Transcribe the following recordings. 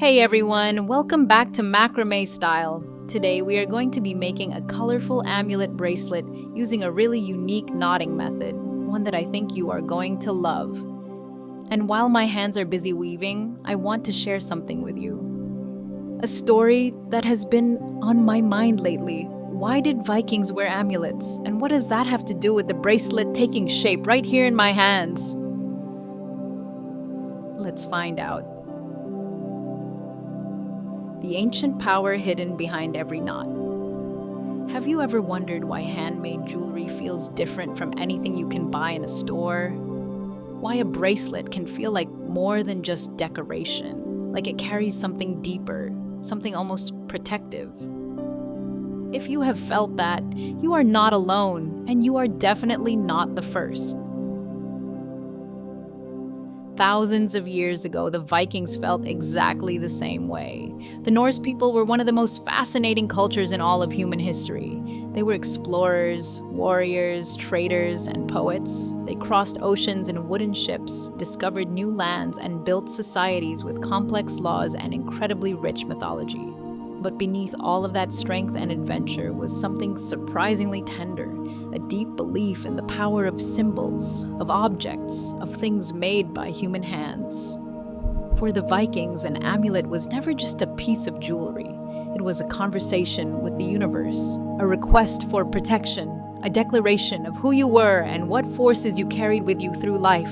Hey everyone, welcome back to Macrame Style. Today we are going to be making a colorful amulet bracelet using a really unique knotting method, one that I think you are going to love. And while my hands are busy weaving, I want to share something with you. A story that has been on my mind lately. Why did Vikings wear amulets? And what does that have to do with the bracelet taking shape right here in my hands? Let's find out. The ancient power hidden behind every knot. Have you ever wondered why handmade jewelry feels different from anything you can buy in a store? Why a bracelet can feel like more than just decoration, like it carries something deeper, something almost protective? If you have felt that, you are not alone, and you are definitely not the first. Thousands of years ago, the Vikings felt exactly the same way. The Norse people were one of the most fascinating cultures in all of human history. They were explorers, warriors, traders, and poets. They crossed oceans in wooden ships, discovered new lands, and built societies with complex laws and incredibly rich mythology. But beneath all of that strength and adventure was something surprisingly tender. A deep belief in the power of symbols, of objects, of things made by human hands. For the Vikings, an amulet was never just a piece of jewelry. It was a conversation with the universe, a request for protection, a declaration of who you were and what forces you carried with you through life.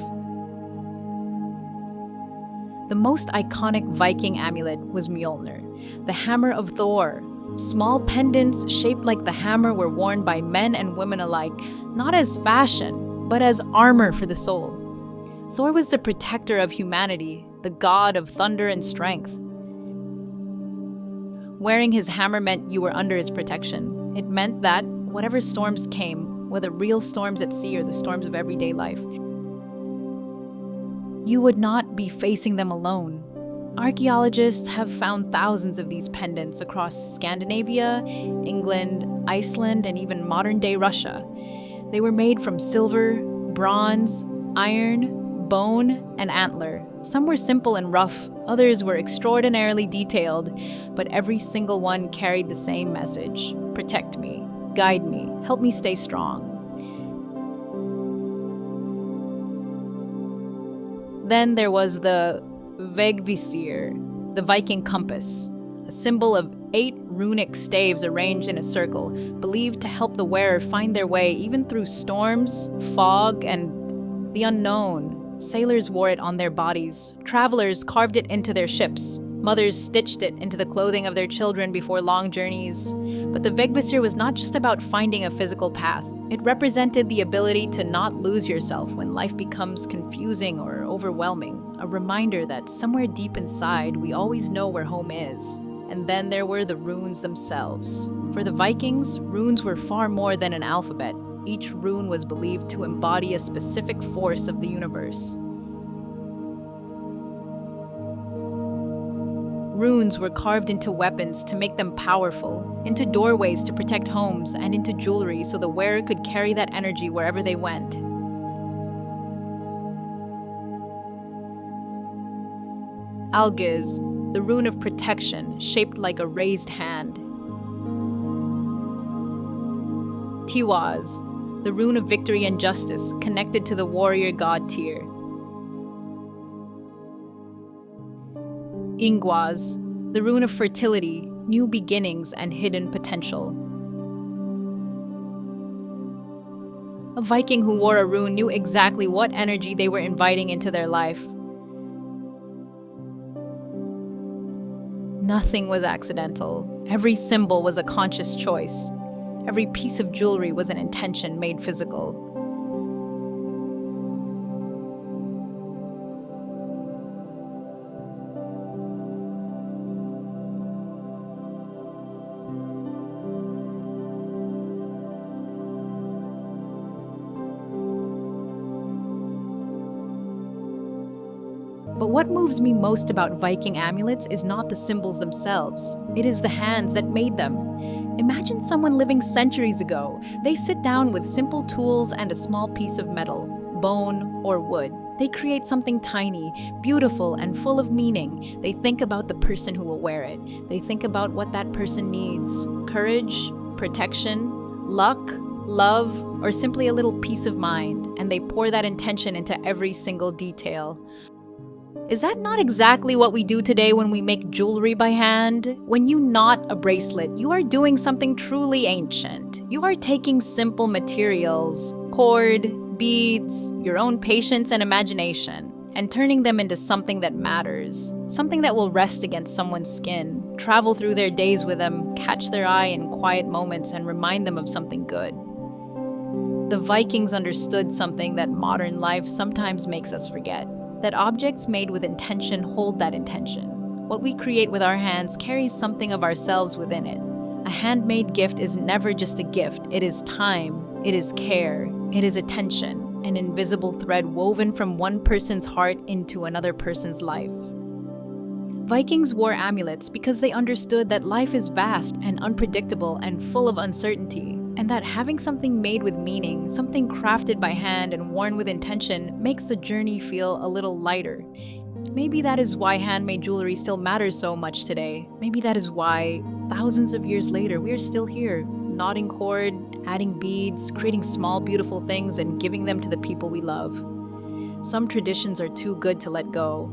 The most iconic Viking amulet was Mjolnir, the hammer of Thor. Small pendants shaped like the hammer were worn by men and women alike, not as fashion, but as armor for the soul. Thor was the protector of humanity, the god of thunder and strength. Wearing his hammer meant you were under his protection. It meant that whatever storms came, whether real storms at sea or the storms of everyday life, you would not be facing them alone. Archaeologists have found thousands of these pendants across Scandinavia, England, Iceland, and even modern-day Russia. They were made from silver, bronze, iron, bone, and antler. Some were simple and rough, others were extraordinarily detailed, but every single one carried the same message: protect me, guide me, help me stay strong. Then there was the Vegvisir, the Viking compass, a symbol of 8 runic staves arranged in a circle, believed to help the wearer find their way even through storms, fog, and the unknown. Sailors wore it on their bodies. Travelers carved it into their ships. Mothers stitched it into the clothing of their children before long journeys. But the Vegvisir was not just about finding a physical path. It represented the ability to not lose yourself when life becomes confusing or overwhelming. A reminder that somewhere deep inside, we always know where home is. And then there were the runes themselves. For the Vikings, runes were far more than an alphabet. Each rune was believed to embody a specific force of the universe. Runes were carved into weapons to make them powerful, into doorways to protect homes, and into jewelry so the wearer could carry that energy wherever they went. Algiz, the rune of protection, shaped like a raised hand. Tiwaz, the rune of victory and justice, connected to the warrior god Tyr. Ingwaz, the rune of fertility, new beginnings, and hidden potential. A Viking who wore a rune knew exactly what energy they were inviting into their life. Nothing was accidental. Every symbol was a conscious choice. Every piece of jewelry was an intention made physical. But what moves me most about Viking amulets is not the symbols themselves. It is the hands that made them. Imagine someone living centuries ago. They sit down with simple tools and a small piece of metal, bone, or wood. They create something tiny, beautiful, and full of meaning. They think about the person who will wear it. They think about what that person needs: courage, protection, luck, love, or simply a little peace of mind, and they pour that intention into every single detail. Is that not exactly what we do today when we make jewelry by hand? When you knot a bracelet, you are doing something truly ancient. You are taking simple materials, cord, beads, your own patience and imagination, and turning them into something that matters, something that will rest against someone's skin, travel through their days with them, catch their eye in quiet moments, and remind them of something good. The Vikings understood something that modern life sometimes makes us forget: that objects made with intention hold that intention. What we create with our hands carries something of ourselves within it. A handmade gift is never just a gift. It is time, it is care, it is attention, an invisible thread woven from one person's heart into another person's life. Vikings wore amulets because they understood that life is vast and unpredictable and full of uncertainty, and that having something made with meaning, something crafted by hand and worn with intention, makes the journey feel a little lighter. Maybe that is why handmade jewelry still matters so much today. Maybe that is why, thousands of years later, we are still here, knotting cord, adding beads, creating small, beautiful things, and giving them to the people we love. Some traditions are too good to let go.